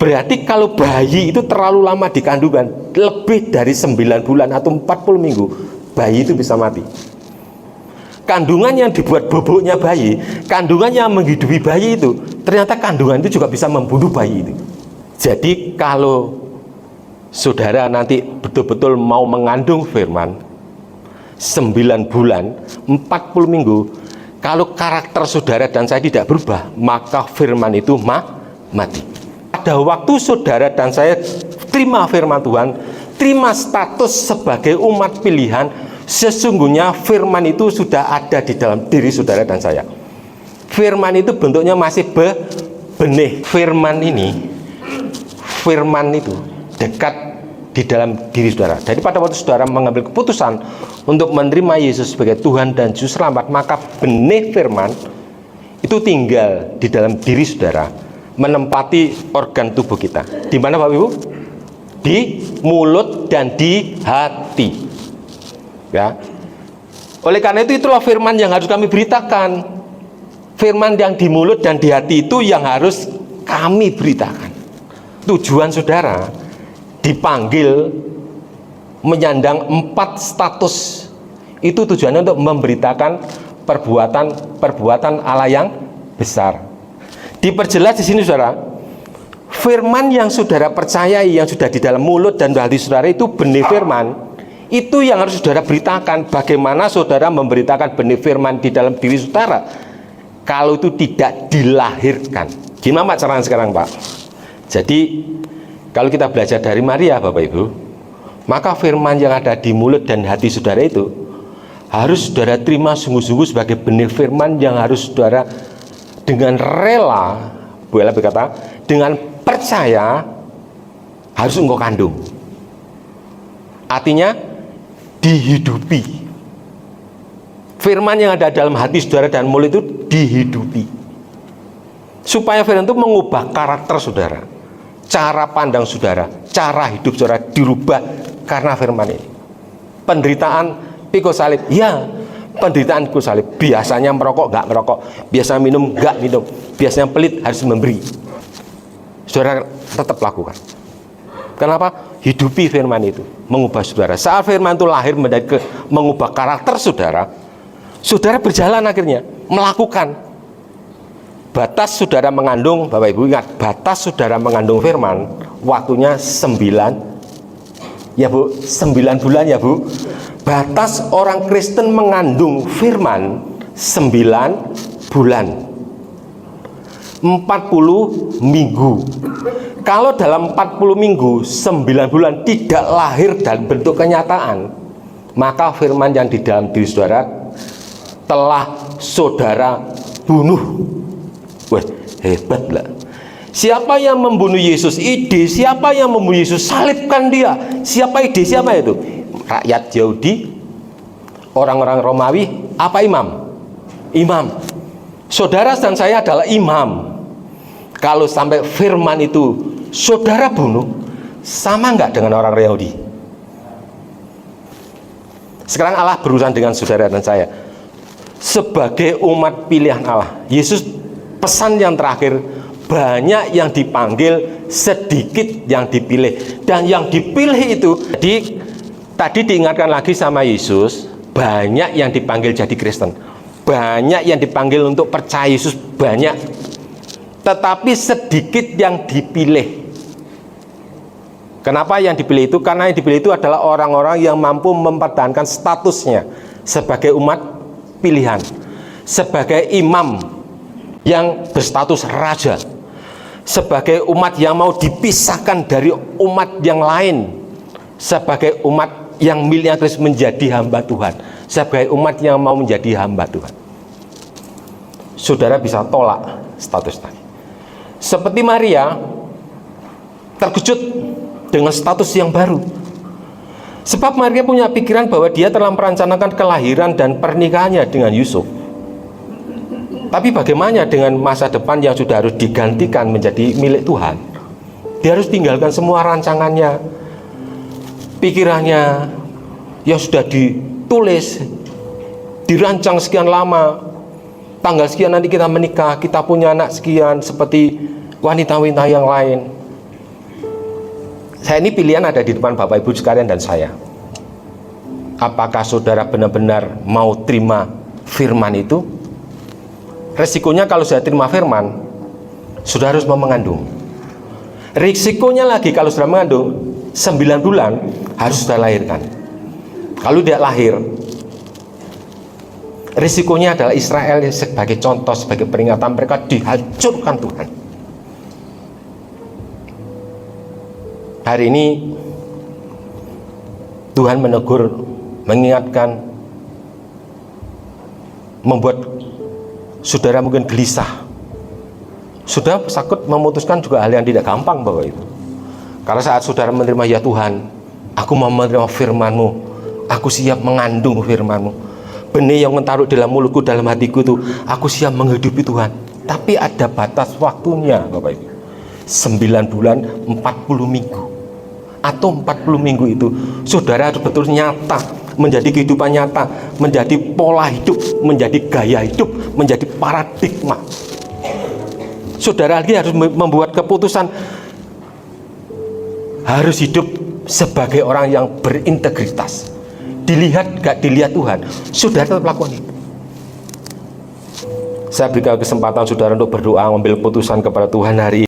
Berarti kalau bayi itu terlalu lama di kandungan, lebih dari 9 bulan atau 40 minggu, bayi itu bisa mati. Kandungan yang dibuat boboknya bayi, kandungan yang menghidupi bayi itu, ternyata kandungan itu juga bisa membunuh bayi itu. Jadi kalau saudara nanti betul-betul mau mengandung firman 9 bulan 40 minggu, kalau karakter saudara dan saya tidak berubah, maka firman itu mati. Pada waktu saudara dan saya terima firman Tuhan, terima status sebagai umat pilihan, sesungguhnya firman itu sudah ada di dalam diri saudara dan saya. Firman itu bentuknya masih benih. Firman itu dekat di dalam diri saudara. Jadi pada waktu saudara mengambil keputusan untuk menerima Yesus sebagai Tuhan dan Juru Selamat, maka benih firman itu tinggal di dalam diri saudara, menempati organ tubuh kita. Di mana Bapak Ibu? Di mulut dan di hati. Ya. Oleh karena itu, itulah firman yang harus kami beritakan. Firman yang di mulut dan di hati itu yang harus kami beritakan. Tujuan saudara dipanggil menyandang 4 status. Itu tujuannya untuk memberitakan perbuatan Allah yang besar. Diperjelas di sini saudara, firman yang saudara percayai, yang sudah di dalam mulut dan hati saudara itu benih firman. Itu yang harus saudara beritakan. Bagaimana saudara memberitakan benih firman di dalam diri saudara kalau itu tidak dilahirkan? Gimana caranya sekarang Pak? Jadi kalau kita belajar dari Maria Bapak Ibu, maka firman yang ada di mulut dan hati saudara itu harus saudara terima sungguh-sungguh sebagai benih firman yang harus saudara dengan rela, boleh berkata, dengan percaya harus engkau kandung. Artinya dihidupi. Firman yang ada dalam hati saudara dan mulut itu dihidupi. Supaya firman itu mengubah karakter saudara, cara pandang saudara, cara hidup saudara dirubah karena firman ini. Penderitaan pikul salib, ya, penderitaan pikul salib. Biasanya merokok, nggak merokok. Biasanya minum, nggak minum. Biasanya pelit, harus memberi. Saudara tetap lakukan. Kenapa? Hidupi firman itu, mengubah saudara. Saat firman itu lahir menjadi mengubah karakter saudara, saudara berjalan akhirnya melakukan. Batas saudara mengandung, Bapak Ibu ingat, batas saudara mengandung firman waktunya 9 ya Bu, 9 bulan ya Bu. Batas orang Kristen mengandung firman 9 bulan, 40 minggu. Kalau dalam 40 minggu 9 bulan tidak lahir dalam bentuk kenyataan, maka firman yang di dalam diri saudara telah saudara bunuh. Wah, hebat lah. Siapa yang membunuh Yesus? Ide siapa yang membunuh Yesus? Salibkan dia. Siapa ide siapa itu? Rakyat Yahudi, orang-orang Romawi, apa imam? Imam. Saudara dan saya adalah imam. Kalau sampai firman itu saudara bunuh, sama nggak dengan orang Yahudi? Sekarang Allah berurusan dengan saudara dan saya sebagai umat pilihan Allah. Yesus pesan yang terakhir, banyak yang dipanggil, sedikit yang dipilih. Dan yang dipilih itu, jadi tadi diingatkan lagi sama Yesus, banyak yang dipanggil jadi Kristen, banyak yang dipanggil untuk percaya Yesus, banyak. Tetapi sedikit yang dipilih. Kenapa yang dipilih itu? Karena yang dipilih itu adalah orang-orang yang mampu mempertahankan statusnya sebagai umat pilihan, sebagai imam yang berstatus raja, sebagai umat yang mau dipisahkan dari umat yang lain, sebagai umat yang miliknya Kristus menjadi hamba Tuhan, sebagai umat yang mau menjadi hamba Tuhan. Saudara bisa tolak status tadi. Seperti Maria terkejut dengan status yang baru. Sebab Maria punya pikiran bahwa dia telah merencanakan kelahiran dan pernikahannya dengan Yusuf. Tapi bagaimana dengan masa depan yang sudah harus digantikan menjadi milik Tuhan? Dia harus tinggalkan semua rancangannya, pikirannya yang sudah ditulis, dirancang sekian lama. Tanggal sekian nanti kita menikah, kita punya anak sekian, seperti wanita-wanita yang lain. Saya ini pilihan ada di depan Bapak Ibu sekalian dan saya. Apakah saudara benar-benar mau terima firman itu? Resikonya kalau sudah terima firman, saudara harus mau mengandung. Risikonya lagi kalau sudah mengandung 9 bulan harus sudah lahirkan. Kalau tidak lahir, risikonya adalah Israel sebagai contoh, sebagai peringatan, mereka dihancurkan Tuhan. Hari ini Tuhan menegur, mengingatkan, membuat saudara mungkin gelisah. Saudara takut memutuskan juga hal yang tidak gampang Bapak Ibu. Karena saat saudara menerima, ya Tuhan, aku mau menerima firman-Mu, aku siap mengandung firman-Mu. Benih yang taruh dalam mulutku, dalam hatiku itu, aku siap menghidupi Tuhan. Tapi ada batas waktunya Bapak Ibu. 9 bulan 40 minggu. Atau 40 minggu itu saudara harus betul nyata, menjadi kehidupan nyata, menjadi pola hidup, menjadi gaya hidup, menjadi paradigma. Saudara lagi harus membuat keputusan, harus hidup sebagai orang yang berintegritas. Dilihat gak dilihat Tuhan, saudara tetap lakukan itu. Saya berikan kesempatan saudara untuk berdoa, ambil putusan kepada Tuhan hari ini.